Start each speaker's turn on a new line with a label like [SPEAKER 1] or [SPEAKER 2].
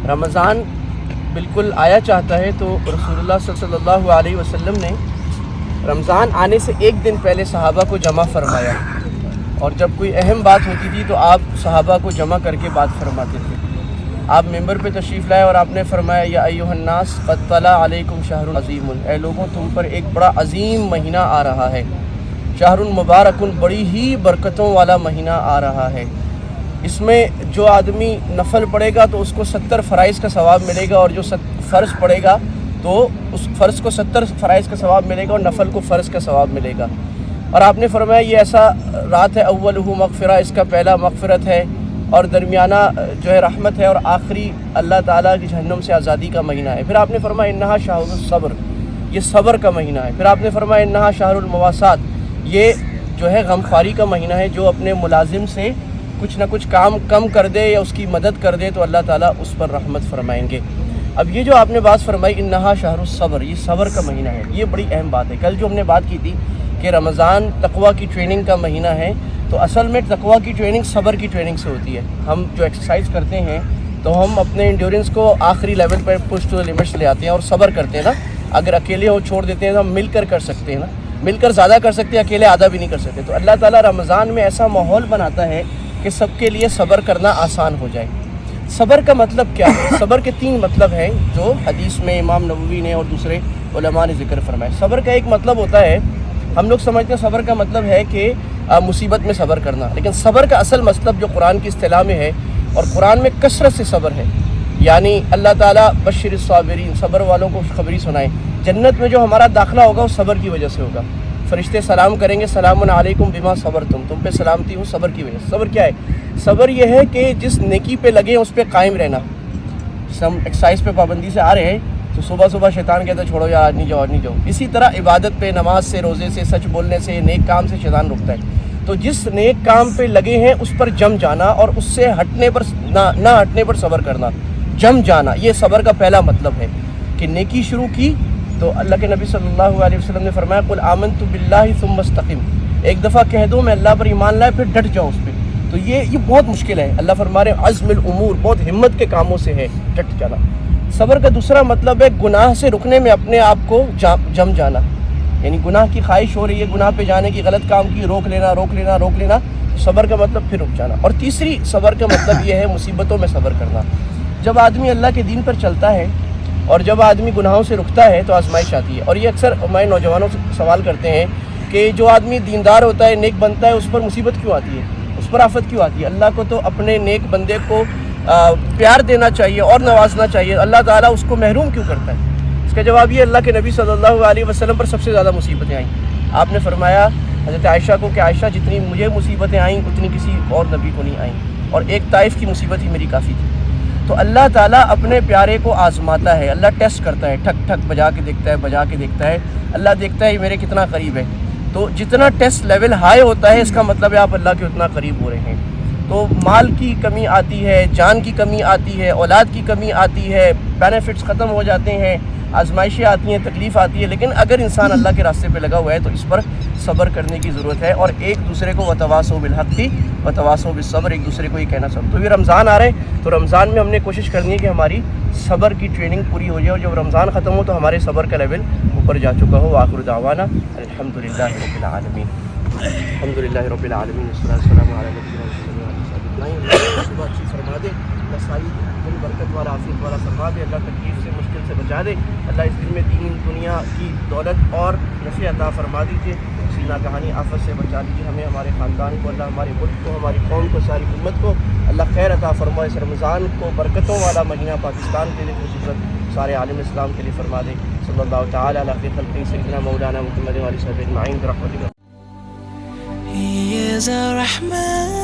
[SPEAKER 1] رمضان بالکل آیا چاہتا ہے تو رسول اللہ صلی اللہ علیہ وسلم نے رمضان آنے سے ایک دن پہلے صحابہ کو جمع فرمایا، اور جب کوئی اہم بات ہوتی تھی تو آپ صحابہ کو جمع کر کے بات فرماتے تھے۔ آپ ممبر پہ تشریف لائے اور آپ نے فرمایا یا ایھا الناس قد طلع علیکم شہر عظیم، اے لوگوں تم پر ایک بڑا عظیم مہینہ آ رہا ہے، شہر مبارک، بڑی ہی برکتوں والا مہینہ آ رہا ہے۔ اس میں جو آدمی نفل پڑھے گا تو اس کو 70 فرائض کا ثواب ملے گا، اور جو فرض پڑھے گا تو اس فرض کو 70 فرائض کا ثواب ملے گا اور نفل کو فرض کا ثواب ملے گا۔ اور آپ نے فرمایا یہ ایسا رات ہے اولہ مغفرہ، اس کا پہلا مغفرت ہے، اور درمیانہ جو ہے رحمت ہے، اور آخری اللہ تعالیٰ کی جہنم سے آزادی کا مہینہ ہے۔ پھر آپ نے فرمایا انہا شہر الصبر، یہ صبر کا مہینہ ہے۔ پھر آپ نے فرمایا انہا شہر المواسات، یہ جو ہے غمخواری کا مہینہ ہے، جو اپنے ملازم سے کچھ نہ کچھ کام کم کر دے یا اس کی مدد کر دے تو اللہ تعالیٰ اس پر رحمت فرمائیں گے۔ اب یہ جو آپ نے بات فرمائی انہا شہر الصبر، یہ صبر کا مہینہ ہے، یہ بڑی اہم بات ہے۔ کل جو ہم نے بات کی تھی کہ رمضان تقویٰ کی ٹریننگ کا مہینہ ہے، تو اصل میں تقویٰ کی ٹریننگ صبر کی ٹریننگ سے ہوتی ہے۔ ہم جو ایکسرسائز کرتے ہیں تو ہم اپنے انڈیورنس کو آخری لیول پر پش ٹو لمٹس لے آتے ہیں اور صبر کرتے ہیں نا۔ اگر اکیلے ہو چھوڑ دیتے ہیں تو ہم مل کر سکتے ہیں نا، مل کر زیادہ کر سکتے ہیں، اکیلے آدھا بھی نہیں کر سکتے۔ تو اللہ تعالیٰ رمضان میں ایسا ماحول بناتا ہے کہ سب کے لیے صبر کرنا آسان ہو جائے۔ صبر کا مطلب کیا ہے؟ صبر کے 3 مطلب ہیں جو حدیث میں امام نووی نے اور دوسرے علماء نے ذکر فرمایا۔ صبر کا ایک مطلب ہوتا ہے، ہم لوگ سمجھتے ہیں صبر کا مطلب ہے کہ مصیبت میں صبر کرنا، لیکن صبر کا اصل مطلب جو قرآن کی اصطلاح میں ہے اور قرآن میں کثرت سے صبر ہے، یعنی اللہ تعالیٰ بشر الصابرین، صبر والوں کو خوشخبری سنائیں۔ جنت میں جو ہمارا داخلہ ہوگا وہ صبر کی وجہ سے ہوگا۔ فرشتے سلام کریں گے سلام علیکم بما صبرتم، تم پہ سلامتی ہوں صبر کی وجہ سے۔ صبر کیا ہے؟ صبر یہ ہے کہ جس نیکی پہ لگے اس پہ قائم رہنا۔ ہم ایکسرسائز پہ پابندی سے آ رہے ہیں تو صبح شیطان کہتا ہے چھوڑو یار آج نہیں جاؤ۔ اسی طرح عبادت پہ، نماز سے، روزے سے، سچ بولنے سے، نیک کام سے شیطان رکتا ہے۔ تو جس نیک کام پہ لگے ہیں اس پر جم جانا، اور اس سے ہٹنے پر نہ ہٹنے پر صبر کرنا، جم جانا، یہ صبر کا پہلا مطلب ہے۔ کہ نیکی شروع کی تو اللہ کے نبی صلی اللہ علیہ وسلم نے فرمایا قل آمنت باللہ ثم استقم، ایک دفعہ کہہ دو میں اللہ پر ایمان لائے پھر ڈٹ جاؤ اس پہ۔ تو یہ بہت مشکل ہے۔ اللہ فرما رہے عزم الامور، بہت ہمت کے کاموں سے ہے ڈٹ جانا۔ صبر کا دوسرا مطلب ہے گناہ سے رکنے میں اپنے آپ کو جم جانا، یعنی گناہ کی خواہش ہو رہی ہے، گناہ پہ جانے کی، غلط کام کی، روک لینا، صبر کا مطلب پھر رک جانا۔ اور تیسری صبر کا مطلب یہ ہے مصیبتوں میں صبر کرنا۔ جب آدمی اللہ کے دین پر چلتا ہے اور جب آدمی گناہوں سے رکتا ہے تو آزمائش آتی ہے۔ اور یہ اکثر ہمارے نوجوانوں سے سوال کرتے ہیں کہ جو آدمی دیندار ہوتا ہے، نیک بنتا ہے، اس پر مصیبت کیوں آتی ہے، اس پر آفت کیوں آتی ہے؟ اللہ کو تو اپنے نیک بندے کو پیار دینا چاہیے اور نوازنا چاہیے، اللہ تعالیٰ اس کو محروم کیوں کرتا ہے؟ اس کا جواب یہ اللہ کے نبی صلی اللہ علیہ وسلم پر سب سے زیادہ مصیبتیں آئیں۔ آپ نے فرمایا حضرت عائشہ کو کہ عائشہ جتنی مجھے مصیبتیں آئیں اتنی کسی اور نبی کو نہیں آئیں، اور ایک طائف کی مصیبت ہی میری کافی تھی۔ تو اللہ تعالیٰ اپنے پیارے کو آزماتا ہے، اللہ ٹیسٹ کرتا ہے، ٹھک ٹھک بجا کے دیکھتا ہے، اللہ دیکھتا ہے میرے کتنا قریب ہے۔ تو جتنا ٹیسٹ لیول ہائی ہوتا ہے اس کا مطلب ہے آپ اللہ کے اتنا قریب ہو رہے ہیں۔ تو مال کی کمی آتی ہے، جان کی کمی آتی ہے، اولاد کی کمی آتی ہے، بینیفٹس ختم ہو جاتے ہیں، آزمائشیں آتی ہیں، تکلیف آتی ہے، لیکن اگر انسان اللہ کے راستے پہ لگا ہوا ہے تو اس پر صبر کرنے کی ضرورت ہے، اور ایک دوسرے کو وتواصوا بالحق وتواصوا بالصبر، ایک دوسرے کو یہ کہنا چاہوں۔ تو یہ رمضان آ رہے ہیں تو رمضان میں ہم نے کوشش کرنی ہے کہ ہماری صبر کی ٹریننگ پوری ہو جائے، اور جب رمضان ختم ہو تو ہمارے صبر کا لیول اوپر جا چکا ہو۔ وآخر دعوانا الحمدللہ رب العالمین، الحمدللہ رب العالمین، والصلاۃ والسلام علی نبینا محمد۔ صبح اچھی فرما دے، اللہ ساری دن برکت والا عافیت والا فرما دے، اللہ تکلیف سے مشکل سے بچا دے، اللہ اس دن میں دین دنیا کی دولت اور نفع عطا فرما دیجیے، سینہ کہانی آفت سے بچا لیجیے ہمیں، ہمارے خاندان کو، اللہ ہمارے ملک کو، ہماری قوم کو، ساری امت کو اللہ خیر عطا فرمائے۔ اس رمضان کو برکتوں والا مہینہ پاکستان کے لیے، خصوصاً سارے عالم اسلام کے لیے فرما دے۔ صلی اللہ تعالیٰ علی خیر خلقہ سیدنا مولانا محمد وعلی صحبہ اجمعین برحمتک۔
[SPEAKER 2] He is a Rahman.